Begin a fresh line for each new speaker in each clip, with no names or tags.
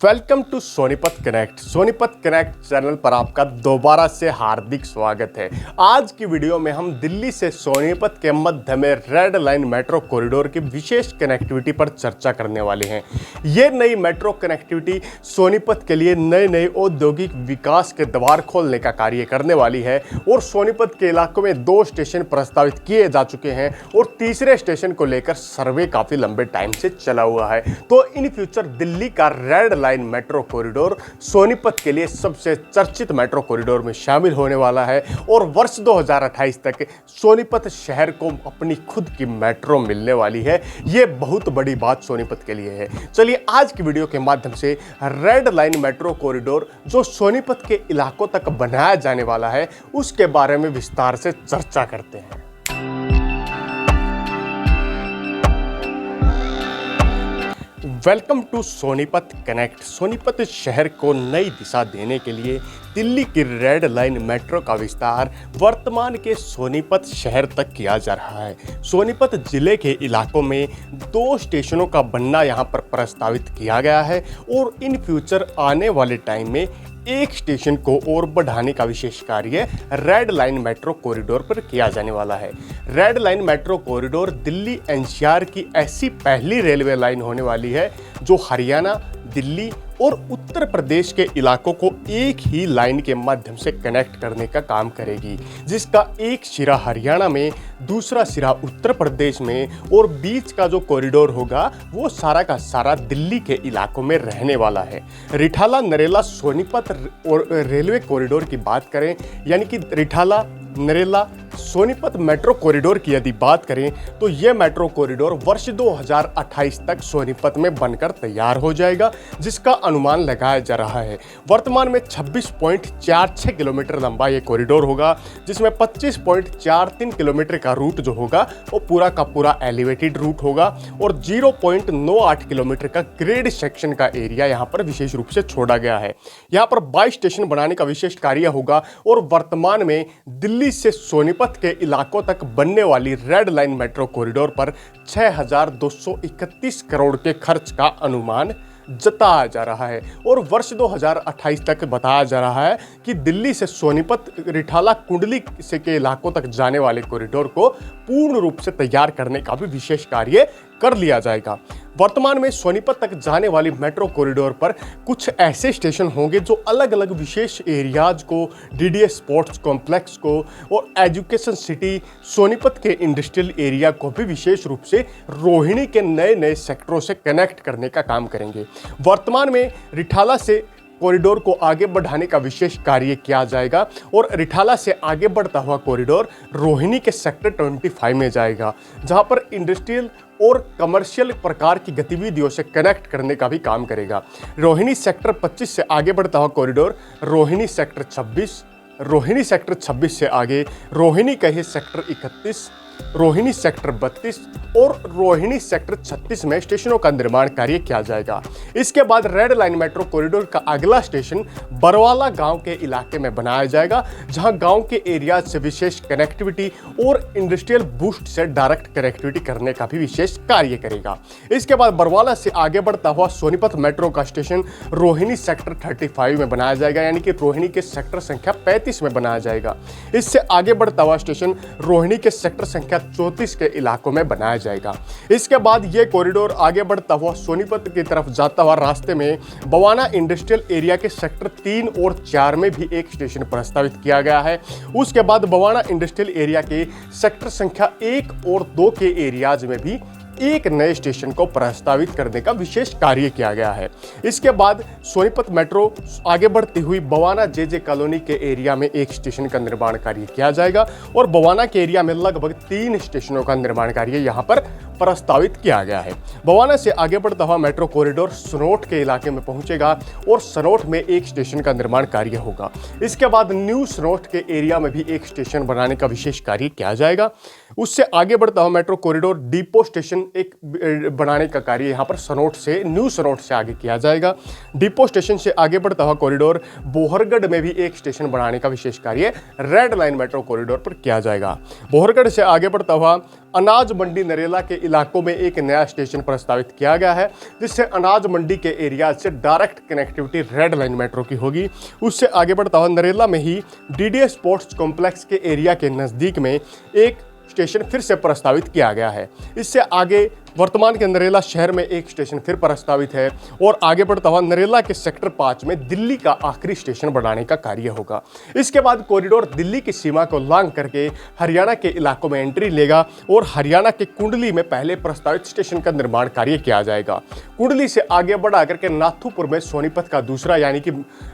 Welcome to Sonipat connect. Sonipat connect channel पर आपका दोबारा से हार्दिक स्वागत है। आज की वीडियो में हम दिल्ली से सोनीपत के मध्य में रेड लाइन मेट्रो कॉरिडोर की विशेष कनेक्टिविटी पर चर्चा करने वाले हैं। ये नई मेट्रो कनेक्टिविटी सोनीपत के लिए नए नए औद्योगिक विकास के द्वार खोलने का कार्य करने वाली है और सोनीपत के इलाकों में 2 स्टेशन प्रस्तावित किए जा चुके हैं और तीसरे स्टेशन को लेकर सर्वे काफ़ी लंबे टाइम से चला हुआ है। तो इन फ्यूचर दिल्ली का red line metro corridor Sonipat के लिए सबसे चर्चित मेट्रो कॉरिडोर में शामिल होने वाला है और वर्ष 2028 तक सोनीपत शहर को अपनी खुद की मेट्रो मिलने वाली है। यह बहुत बड़ी बात सोनीपत के लिए है। चलिए आज की वीडियो के माध्यम से रेड लाइन मेट्रो कॉरिडोर जो सोनीपत के इलाकों तक बनाया जाने वाला है उसके बारे में विस्तार से चर्चा करते हैं। Welcome to Sonipat connect. Sonipat शहर को नई दिशा देने के लिए दिल्ली की रेड लाइन मेट्रो का विस्तार वर्तमान के सोनीपत शहर तक किया जा रहा है। सोनीपत जिले के इलाकों में 2 स्टेशनों का बनना यहां पर प्रस्तावित किया गया है और इन फ्यूचर आने वाले टाइम में एक स्टेशन को और बढ़ाने का विशेष कार्य रेड लाइन मेट्रो कॉरिडोर पर किया जाने वाला है। Red line metro corridor Delhi NCR की ऐसी पहली रेलवे लाइन होने वाली है जो हरियाणा, दिल्ली और उत्तर प्रदेश के इलाकों को एक ही लाइन के माध्यम से कनेक्ट करने का काम करेगी, जिसका एक सिरा हरियाणा में, दूसरा सिरा उत्तर प्रदेश में और बीच का जो कॉरिडोर होगा वो सारा का सारा दिल्ली के इलाकों में रहने वाला है। रिठाला नरेला सोनीपत और रेलवे कॉरिडोर की बात करें, यानी कि रिठाला नरेला सोनीपत मेट्रो कॉरिडोर की यदि बात करें तो यह मेट्रो कॉरिडोर वर्ष 2028 तक सोनीपत में बनकर तैयार हो जाएगा, जिसका अनुमान लगाया जा रहा है। वर्तमान में 26.46 किलोमीटर लंबा ये कॉरिडोर होगा, जिसमें 25.43 किलोमीटर का रूट जो होगा वो पूरा का पूरा एलिवेटेड रूट होगा और 0.98 किलोमीटर का ग्रेड सेक्शन का एरिया यहाँ पर विशेष रूप से छोड़ा गया है। यहाँ पर 22 स्टेशन बनाने का विशेष कार्य होगा और वर्तमान में दिल्ली से सोनीपत के इलाकों तक बनने वाली रेड लाइन मेट्रो कॉरिडोर पर 6,231 करोड़ के खर्च का अनुमान जताया जा रहा है और वर्ष 2028 तक बताया जा रहा है कि दिल्ली से सोनीपत रिठाला कुंडली से के इलाकों तक जाने वाले कॉरिडोर को पूर्ण रूप से तैयार करने का भी विशेष कार्य कर लिया जाएगा। वर्तमान में सोनीपत तक जाने वाली मेट्रो कॉरिडोर पर कुछ ऐसे स्टेशन होंगे जो अलग अलग विशेष एरियाज को, डीडीएस स्पोर्ट्स कॉम्प्लेक्स को और एजुकेशन सिटी सोनीपत के इंडस्ट्रियल एरिया को भी विशेष रूप से रोहिणी के नए नए सेक्टरों से कनेक्ट करने का काम करेंगे। वर्तमान में रिठाला से कॉरिडोर को आगे बढ़ाने का विशेष कार्य किया जाएगा और रिठाला से आगे बढ़ता हुआ कॉरिडोर रोहिणी के सेक्टर 25 में जाएगा, जहां पर इंडस्ट्रियल और कमर्शियल प्रकार की गतिविधियों से कनेक्ट करने का भी काम करेगा। रोहिणी सेक्टर 25 से आगे बढ़ता हुआ corridor Rohini sector 26, Rohini sector 26 से आगे रोहिणी का ही सेक्टर 31, रोहिणी सेक्टर 32 और रोहिणी सेक्टर 36 में स्टेशनों का निर्माण कार्य किया जाएगा। इसके बाद रेड लाइन मेट्रो कॉरिडोर का अगला स्टेशन बरवाला गांव के इलाके में बनाया जाएगा, जहां गांव के एरिया से विशेष कनेक्टिविटी और इंडस्ट्रियल बूस्ट से डायरेक्ट कनेक्टिविटी करने का भी विशेष कार्य करेगा। इसके बाद बरवाला से आगे बढ़ता हुआ सोनीपत मेट्रो का स्टेशन रोहिणी सेक्टर 35 में बनाया जाएगा, यानी कि रोहिणी के सेक्टर संख्या 35 में बनाया जाएगा। इससे आगे बढ़ता हुआ स्टेशन रोहिणी के सेक्टर संख्या 34 के इलाकों में बनाया जाएगा। इसके बाद यह कॉरिडोर आगे बढ़ता हुआ सोनीपत की तरफ जाता हुआ रास्ते में बवाना इंडस्ट्रियल एरिया के सेक्टर 3 और 4 में भी एक स्टेशन प्रस्तावित किया गया है। उसके बाद बवाना इंडस्ट्रियल एरिया के सेक्टर संख्या 1 और 2 के एरियाज में भी एक नए स्टेशन को प्रस्तावित करने का विशेष कार्य किया गया है। इसके बाद सोनीपत मेट्रो आगे बढ़ती हुई बवाना जे कॉलोनी के एरिया में एक स्टेशन का निर्माण कार्य किया जाएगा और बवाना के एरिया में लगभग 3 स्टेशनों का निर्माण कार्य यहां पर प्रस्तावित किया गया है। बवाना से आगे बढ़ता हुआ मेट्रो कॉरिडोर सनोट के इलाके में पहुंचेगा और सनोट में एक स्टेशन का निर्माण कार्य होगा। इसके बाद न्यू सनोट के एरिया में भी एक स्टेशन बनाने का विशेष कार्य किया जाएगा। उससे आगे बढ़ता हुआ मेट्रो कॉरिडोर डिपो स्टेशन एक बनाने का कार्य यहाँ पर सनोट से, न्यू सनोट से आगे किया जाएगा। डिपो स्टेशन से आगे बढ़ता हुआ कॉरिडोर बोहरगढ़ में भी एक स्टेशन बनाने का विशेष कार्य रेड लाइन मेट्रो कॉरिडोर पर किया जाएगा। बोहरगढ़ से आगे बढ़ता हुआ अनाज मंडी नरेला के इलाकों में एक नया स्टेशन प्रस्तावित किया गया है, जिससे अनाज मंडी के एरिया से direct connectivity red line metro की होगी। उससे आगे बढ़ता हुआ नरेला में ही डीडीएस स्पोर्ट्स कॉम्प्लेक्स के एरिया के नज़दीक में एक स्टेशन फिर से प्रस्तावित किया गया है। इससे आगे वर्तमान के नरेला शहर में एक स्टेशन फिर प्रस्तावित है और आगे बढ़ता हुआ नरेला के सेक्टर 5 में दिल्ली का आखिरी स्टेशन बनाने का कार्य होगा। इसके बाद कॉरिडोर दिल्ली की सीमा को लांघ करके हरियाणा के इलाकों में एंट्री लेगा और हरियाणा के कुंडली में पहले प्रस्तावित स्टेशन का निर्माण कार्य किया जाएगा। कुंडली से आगे बढ़ा करके नाथुपुर में सोनीपत का दूसरा यानी कि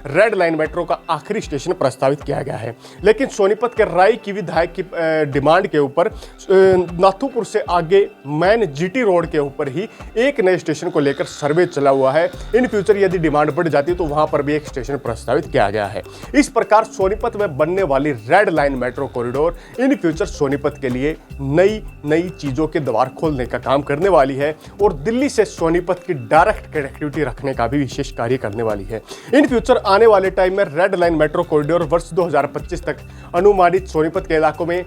रेड लाइन मेट्रो का आखिरी स्टेशन प्रस्तावित किया गया है। लेकिन सोनीपत के राय की विधायक की डिमांड के ऊपर नाथुपुर से आगे मैन जीटी रोड के ऊपर ही एक नए स्टेशन को लेकर सर्वे चला हुआ है। इन फ्यूचर यदि डिमांड बढ़ जाती है तो वहां पर भी एक स्टेशन प्रस्तावित किया गया है। इस प्रकार सोनीपत में बनने वाली red line metro corridor in future Sonipat के लिए नई नई चीजों के द्वार खोलने का काम करने वाली है और दिल्ली से सोनीपत की डायरेक्ट कनेक्टिविटी रखने का भी विशेष कार्य करने वाली है। इन फ्यूचर आने वाले टाइम में रेड लाइन मेट्रो कॉरिडोर वर्ष 2025 तक अनुमानित सोनीपत के इलाकों में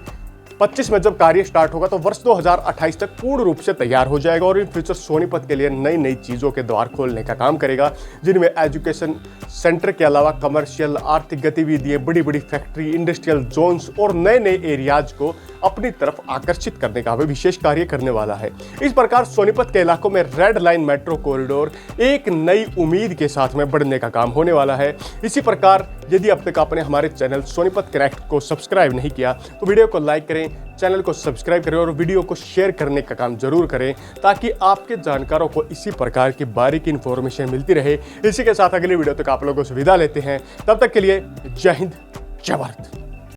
25 में जब कार्य स्टार्ट होगा तो वर्ष 2028 तक पूर्ण रूप से तैयार हो जाएगा और इन फ्यूचर सोनीपत के लिए नई नई चीज़ों के द्वार खोलने का काम करेगा, जिनमें एजुकेशन सेंटर के अलावा कमर्शियल आर्थिक गतिविधियां, बड़ी बड़ी फैक्ट्री, इंडस्ट्रियल जोन्स और नए नए एरियाज को अपनी तरफ आकर्षित करने का भी विशेष कार्य करने वाला है। इस प्रकार सोनीपत के इलाकों में रेड लाइन मेट्रो कॉरिडोर एक नई उम्मीद के साथ में बढ़ने का काम होने वाला है। इसी प्रकार यदि अब तक आपने हमारे चैनल सोनीपत कनेक्ट को सब्सक्राइब नहीं किया तो वीडियो को लाइक करें, चैनल को सब्सक्राइब करें और वीडियो को शेयर करने का काम जरूर करें ताकि आपके जानकारों को इसी प्रकार की बारीकी इन्फॉर्मेशन मिलती रहे। इसी के साथ अगली वीडियो तक आप लोगों से विदा लेते हैं। तब तक के लिए जय हिंद, जय भारत।